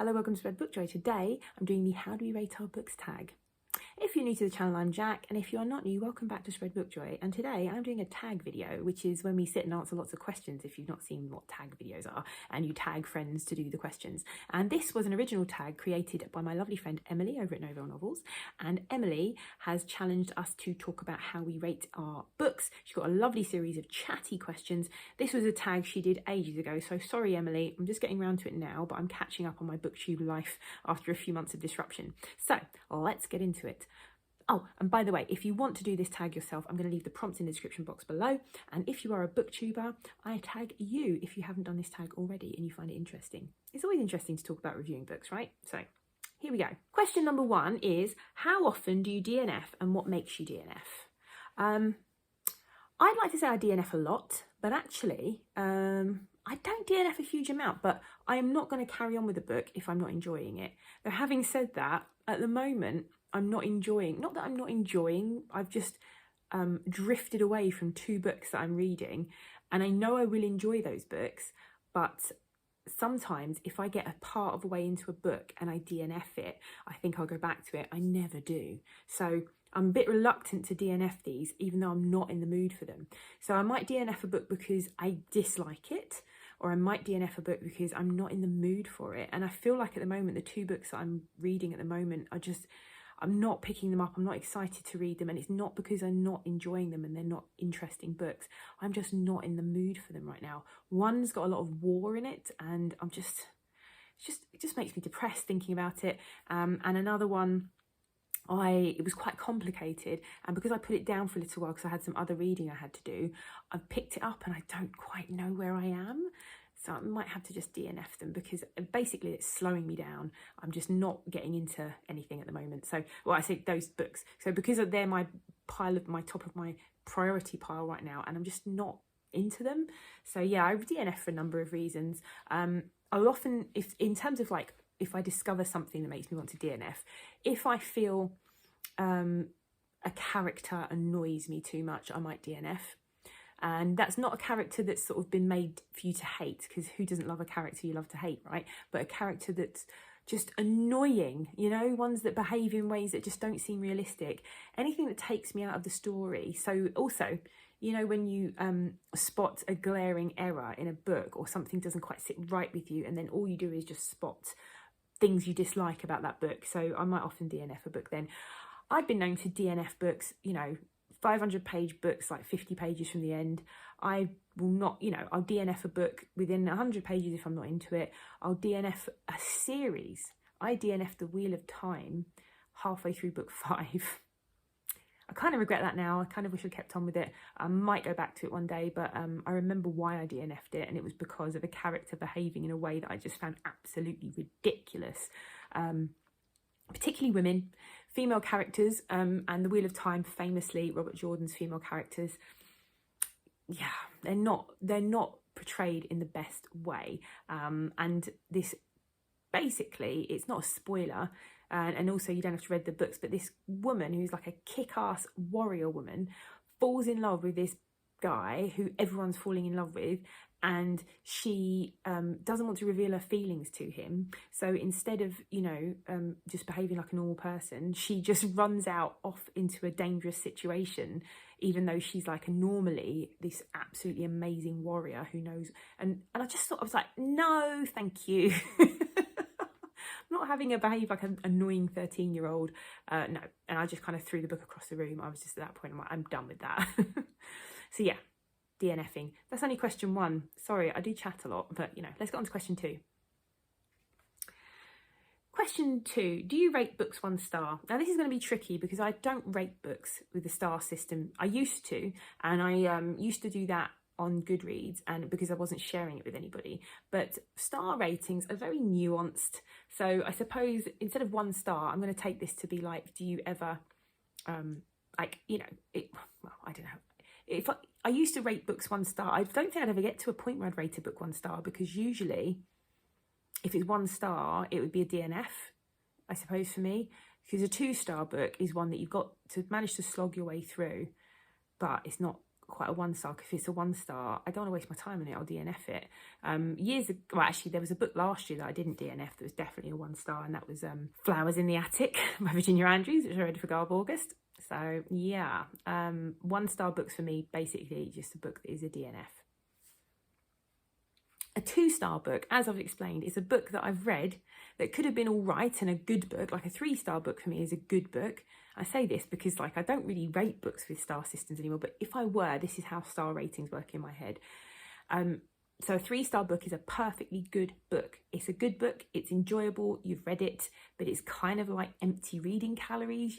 Hello, welcome to Spread Book Joy. Today I'm doing the How Do We Rate Our Books tag. If you're new to the channel, I'm Jack, and if you are not new, welcome back to Spread Book Joy. And today I'm doing a tag video, which is when we sit and answer lots of questions if you've not seen what tag videos are, and you tag friends to do the questions. And this was an original tag created by my lovely friend Emily over at Novell Novels, and Emily has challenged us to talk about how we rate our books. She's got a lovely series of chatty questions. This was a tag she did ages ago, so sorry Emily, I'm just getting around to it now, but I'm catching up on my booktube life after a few months of disruption. So let's get into it. Oh, and by the way, if you want to do this tag yourself, I'm going to leave the prompts in the description box below. And if you are a booktuber, I tag you if you haven't done this tag already and you find it interesting. It's always interesting to talk about reviewing books, right? So here we go. Question number 1 is, how often do you DNF and what makes you DNF? I'd like to say I DNF a lot, but actually, I don't DNF a huge amount, but I am not going to carry on with the book if I'm not enjoying it. Though having said that, at the moment, I'm not enjoying, not that I'm not enjoying, I've just drifted away from 2 books that I'm reading, and I know I will enjoy those books, but sometimes if I get a part of the way into a book and I DNF it, I think I'll go back to it. I never do. So I'm a bit reluctant to DNF these, even though I'm not in the mood for them. So I might DNF a book because I dislike it, or I might DNF a book because I'm not in the mood for it. And I feel like at the moment, the 2 books that I'm reading at the moment are just, I'm not picking them up. I'm not excited to read them. And it's not because I'm not enjoying them and they're not interesting books. I'm just not in the mood for them right now. One's got a lot of war in it and it just makes me depressed thinking about it. And another one, it was quite complicated. And because I put it down for a little while because I had some other reading I had to do, I've picked it up and I don't quite know where I am. So I might have to just DNF them because basically it's slowing me down. I'm just not getting into anything at the moment. So, well, I say those books. So because they're my top of my priority pile right now, and I'm just not into them. So yeah, I DNF for a number of reasons. I'll often, if in terms of like, if I discover something that makes me want to DNF, if I feel a character annoys me too much, I might DNF. And that's not a character that's sort of been made for you to hate, because who doesn't love a character you love to hate, right? But a character that's just annoying, you know, ones that behave in ways that just don't seem realistic. Anything that takes me out of the story. So also, you know, when you spot a glaring error in a book or something doesn't quite sit right with you, and then all you do is just spot things you dislike about that book. So I might often DNF a book then. I've been known to DNF books, you know, 500-page books, like 50 pages from the end. I will not, you know, I'll DNF a book within 100 pages if I'm not into it. I'll DNF a series. I DNF'd The Wheel of Time halfway through book 5. I kind of regret that now. I kind of wish I'd kept on with it. I might go back to it one day, but I remember why I DNF'd it, and it was because of a character behaving in a way that I just found absolutely ridiculous. Particularly women, female characters, and The Wheel of Time, famously Robert Jordan's female characters, yeah, they're not portrayed in the best way. And this, basically, it's not a spoiler, and also you don't have to read the books, but this woman who's like a kick-ass warrior woman falls in love with this guy who everyone's falling in love with, and she doesn't want to reveal her feelings to him. So instead of, you know, just behaving like a normal person, she just runs out off into a dangerous situation, even though she's like normally this absolutely amazing warrior who knows. And I just thought, I was like, no, thank you. I'm not having her behave like an annoying 13-year-old. No. And I just kind of threw the book across the room. I was just at that point, I'm done with that. So yeah, DNFing. That's only question 1. Sorry, I do chat a lot, but you know, let's get on to question 2. Question 2, do you rate books 1 star? Now this is going to be tricky because I don't rate books with the star system. I used to, and I used to do that on Goodreads, and because I wasn't sharing it with anybody. But star ratings are very nuanced. So I suppose instead of 1 star, I'm going to take this to be like, do you ever, like, you know, well, I don't know. If I used to rate books 1 star, I don't think I'd ever get to a point where I'd rate a book 1 star, because usually if it's 1 star, it would be a DNF, I suppose, for me, because a 2-star book is one that you've got to manage to slog your way through, but it's not quite a 1-star, because if it's a 1-star, I don't want to waste my time on it. I'll DNF it. Years ago, well, actually, there was a book last year that I didn't DNF that was definitely a 1-star, and that was Flowers in the Attic by Virginia Andrews, which I read for Garb August. So yeah, 1-star books for me, basically just a book that is a DNF. A 2-star book, as I've explained, is a book that I've read that could have been all right and a good book. Like a 3-star book for me is a good book. I say this because like I don't really rate books with star systems anymore, but if I were, this is how star ratings work in my head. So a 3-star book is a perfectly good book. It's a good book, it's enjoyable, you've read it, but it's kind of like empty reading calories.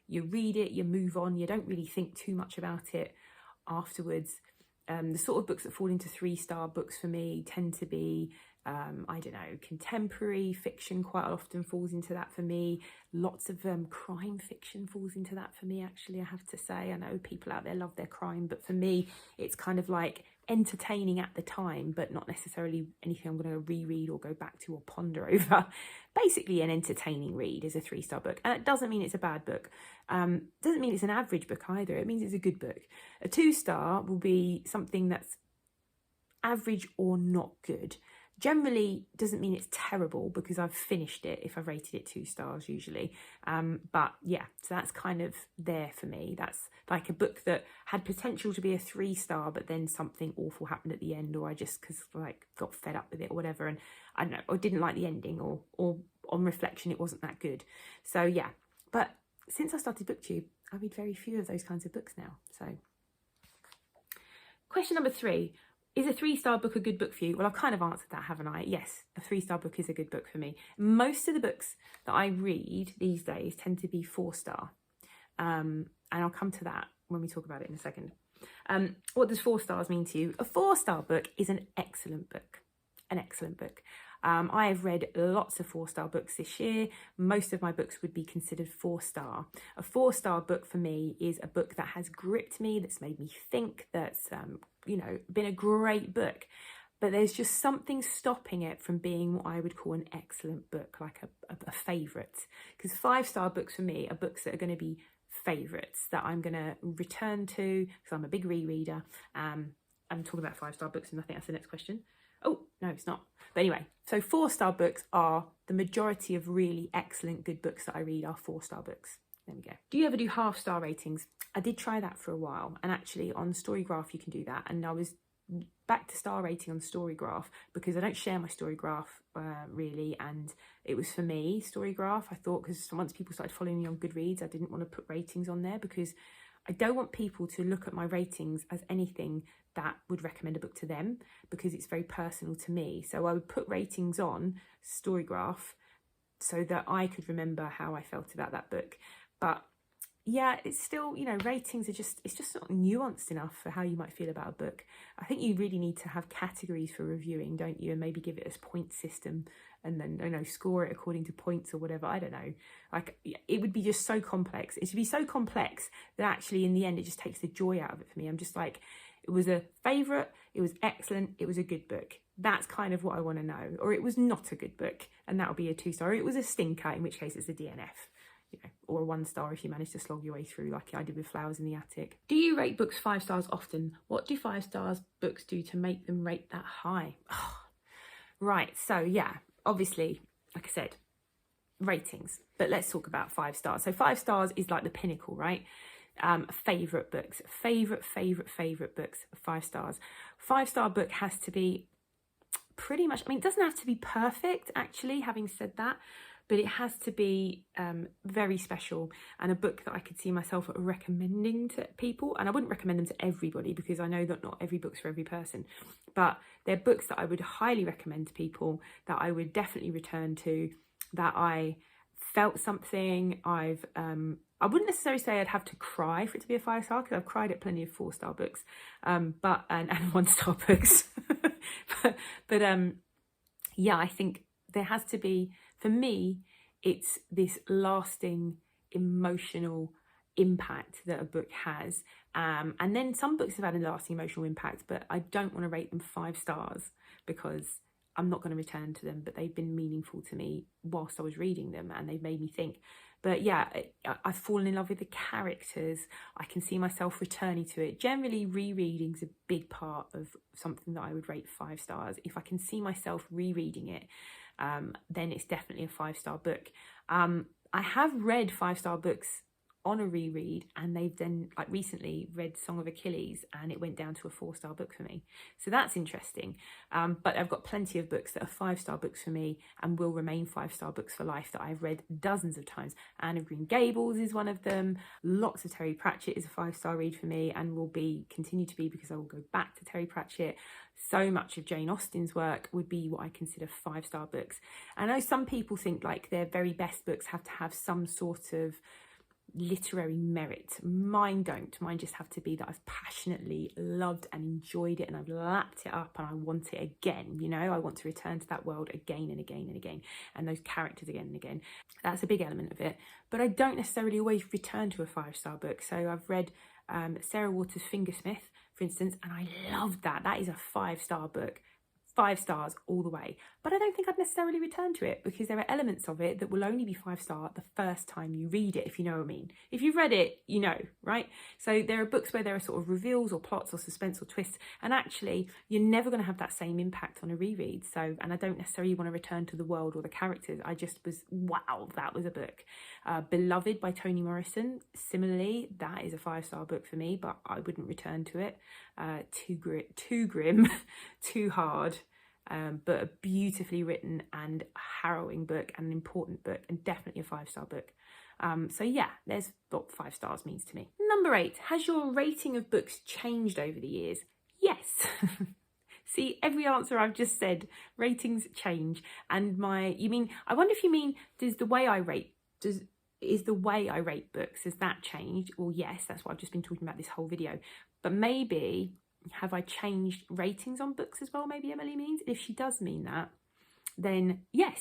You read it, you move on, you don't really think too much about it afterwards. The sort of books that fall into 3-star books for me tend to be, I don't know, contemporary fiction quite often falls into that for me. Lots of crime fiction falls into that for me, actually, I have to say. I know people out there love their crime, but for me, it's kind of like entertaining at the time, but not necessarily anything I'm going to reread or go back to or ponder over. Basically, an entertaining read is a 3-star book. And it doesn't mean it's a bad book. Doesn't mean it's an average book either. It means it's a good book. A 2-star will be something that's average or not good. Generally doesn't mean it's terrible because I've finished it if I've rated it 2 stars usually. But yeah, so that's kind of there for me. That's like a book that had potential to be a 3-star, but then something awful happened at the end, or I just got fed up with it or whatever, and I don't know, or didn't like the ending, or on reflection it wasn't that good. So yeah, but since I started BookTube, I read very few of those kinds of books now. So question number 3. Is a 3-star book a good book for you? Well, I've kind of answered that, haven't I? Yes, a 3-star book is a good book for me. Most of the books that I read these days tend to be 4-star. And I'll come to that when we talk about it in a second. What does 4 stars mean to you? A 4-star book is an excellent book. An excellent book. I have read lots of 4-star books this year. Most of my books would be considered 4-star. A 4-star book for me is a book that has gripped me, that's made me think, that's been a great book. But there's just something stopping it from being what I would call an excellent book, like a favourite. Because 5-star books for me are books that are going to be favourites that I'm going to return to because I'm a big rereader. I'm talking about 5-star books, and I think that's the next question. Oh, no, it's not. But anyway, so 4-star books are the majority of really excellent good books that I read are 4-star books. There we go. Do you ever do half-star ratings? I did try that for a while, and actually on Storygraph you can do that, and I was back to star rating on Storygraph because I don't share my Storygraph really, and it was for me, Storygraph. I thought, because once people started following me on Goodreads, I didn't want to put ratings on there because I don't want people to look at my ratings as anything that would recommend a book to them, because it's very personal to me. So I would put ratings on Storygraph so that I could remember how I felt about that book. But yeah, it's still, ratings are it's just not nuanced enough for how you might feel about a book. I think you really need to have categories for reviewing, don't you? And maybe give it a point system and then, score it according to points or whatever. I don't know. Like, it would be just so complex. It should be so complex that actually in the end, it just takes the joy out of it for me. I'm just like, it was a favourite, it was excellent, it was a good book. That's kind of what I want to know. Or it was not a good book, and that'll be a 2-star. It was a stinker, in which case it's a DNF. Or a 1-star if you manage to slog your way through, like I did with Flowers in the Attic. Do you rate books 5 stars often? What do 5-star books do to make them rate that high? Right, so yeah, obviously, like I said, ratings. But let's talk about 5 stars. So 5 stars is like the pinnacle, right? Favourite books. Favourite books, 5 stars. 5-star book has to be pretty much, it doesn't have to be perfect, actually, having said that, but it has to be very special, and a book that I could see myself recommending to people. And I wouldn't recommend them to everybody because I know that not every book's for every person, but they're books that I would highly recommend to people, that I would definitely return to, that I felt something. I wouldn't necessarily say I'd have to cry for it to be a 5-star, because I've cried at plenty of 4-star books, and 1-star books. but yeah, I think there has to be, for me, it's this lasting emotional impact that a book has. And then some books have had a lasting emotional impact, but I don't want to rate them 5 stars because I'm not going to return to them, but they've been meaningful to me whilst I was reading them, and they've made me think. But yeah, I've fallen in love with the characters. I can see myself returning to it. Generally, rereading's a big part of something that I would rate 5 stars. If I can see myself rereading it, then it's definitely a 5-star book. I have read 5-star books on a reread, and they've then, like, recently read Song of Achilles, and it went down to a 4-star book for me, so that's interesting. But I've got plenty of books that are 5-star books for me and will remain 5-star books for life that I've read dozens of times. Anne of Green Gables is one of them. Lots of Terry Pratchett is a 5-star read for me, and will continue to be, because I will go back to Terry Pratchett. So much of Jane Austen's work would be what I consider 5-star books. I know some people think like their very best books have to have some sort of literary merit. Mine don't. Mine just have to be that I've passionately loved and enjoyed it, and I've lapped it up and I want it again. You know, I want to return to that world again and again and again, and those characters again and again. That's a big element of it. But I don't necessarily always return to a 5-star book. So I've read Sarah Waters' Fingersmith, for instance, and I loved that. That is a 5-star book. 5 stars all the way. But I don't think I'd necessarily return to it, because there are elements of it that will only be 5-star the first time you read it, if you know what I mean. If you've read it, you know, right? So there are books where there are sort of reveals or plots or suspense or twists, and actually you're never going to have that same impact on a reread. So, and I don't necessarily want to return to the world or the characters. I just was, wow, that was a book. Beloved by Toni Morrison, similarly, that is a 5-star book for me, but I wouldn't return to it. Too grim, too hard. But a beautifully written and harrowing book, and an important book, and definitely a 5-star book. So yeah, there's what 5 stars means to me. Number 8, has your rating of books changed over the years? Yes. See, every answer I've just said, ratings change. And I wonder if you mean, is the way I rate books, has that changed? Well, yes, that's what I've just been talking about this whole video. But maybe, have I changed ratings on books as well? Maybe Emily means. If she does mean that, then yes.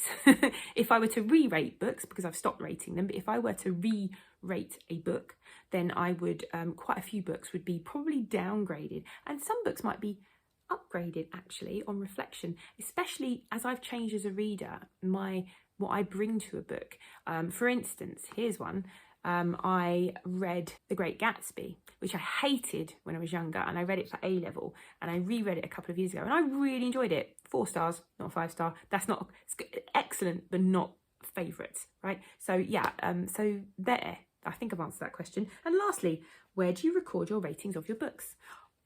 If I were to re-rate books, because I've stopped rating them, but if I were to re-rate a book, then I would, quite a few books would be probably downgraded, and some books might be upgraded actually on reflection, especially as I've changed as a reader, what I bring to a book. For instance, here's one. I read The Great Gatsby, which I hated when I was younger, and I read it for A-level, and I reread it a couple of years ago, and I really enjoyed it. 4 stars, not 5-star. That's not excellent, but not favourites, right? So yeah, so there, I think I've answered that question. And lastly, where do you record your ratings of your books?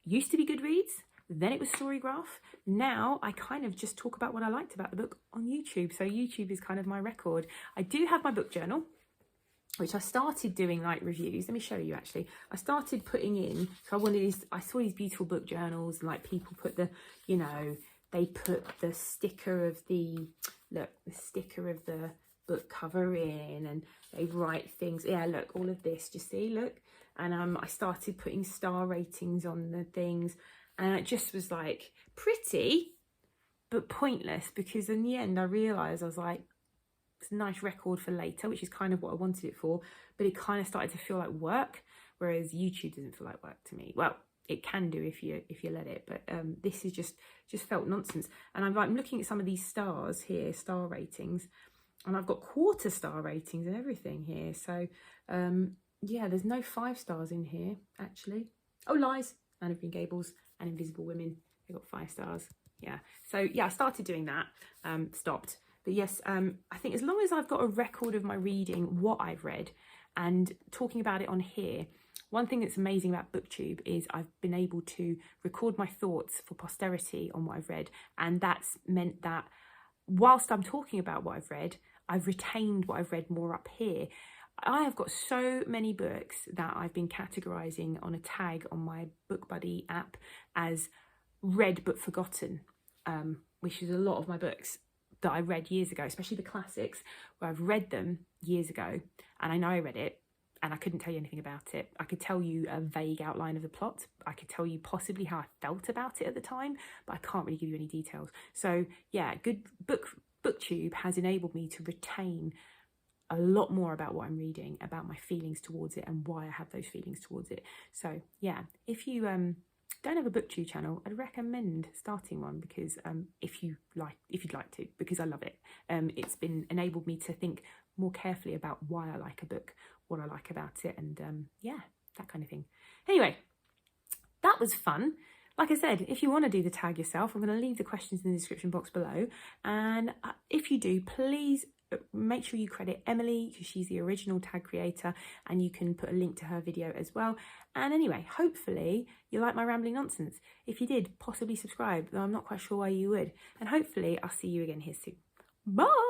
Used to be Goodreads, then it was Storygraph. Now I kind of just talk about what I liked about the book on YouTube. So YouTube is kind of my record. I do have my book journal, which I started doing like reviews. Let me show you actually. I started putting in, so I saw these beautiful book journals, and like people put the, you know, they put the sticker of the book cover in, and they write things. Yeah, look, all of this, do you see, look? And I started putting star ratings on the things, and it just was like pretty, but pointless, because in the end I realised, I was like, it's a nice record for later, which is kind of what I wanted it for, but it kind of started to feel like work, whereas YouTube doesn't feel like work to me. Well, it can do if you let it, but this is just felt nonsense. And I'm looking at some of these stars here, star ratings, and I've got 1/4 star ratings and everything here. So yeah, there's no 5 stars in here actually. Oh, Lies, Anne of Green Gables, and Invisible Women, they got 5 stars. Yeah, so yeah, I started doing that, stopped. But yes, I think as long as I've got a record of my reading, what I've read, and talking about it on here, one thing that's amazing about BookTube is I've been able to record my thoughts for posterity on what I've read. And that's meant that whilst I'm talking about what I've read, I've retained what I've read more up here. I have got so many books that I've been categorising on a tag on my BookBuddy app as read but forgotten, which is a lot of my books that I read years ago, especially the classics, where I've read them years ago and I know I read it and I couldn't tell you anything about it. I could tell you a vague outline of the plot. I could tell you possibly how I felt about it at the time, but I can't really give you any details. So yeah, good BookTube has enabled me to retain a lot more about what I'm reading, about my feelings towards it and why I have those feelings towards it. So yeah, if you don't have a booktube channel, I'd recommend starting one, because if you'd like to, because I love it. It's been enabled me to think more carefully about why I like a book, what I like about it, and yeah, that kind of thing. Anyway, that was fun. Like I said, if you want to do the tag yourself, I'm going to leave the questions in the description box below. And if you do, please make sure you credit Emily, because she's the original tag creator, and you can put a link to her video as well. And anyway, hopefully you like my rambling nonsense. If you did, possibly subscribe, though I'm not quite sure why you would. And hopefully I'll see you again here soon. Bye!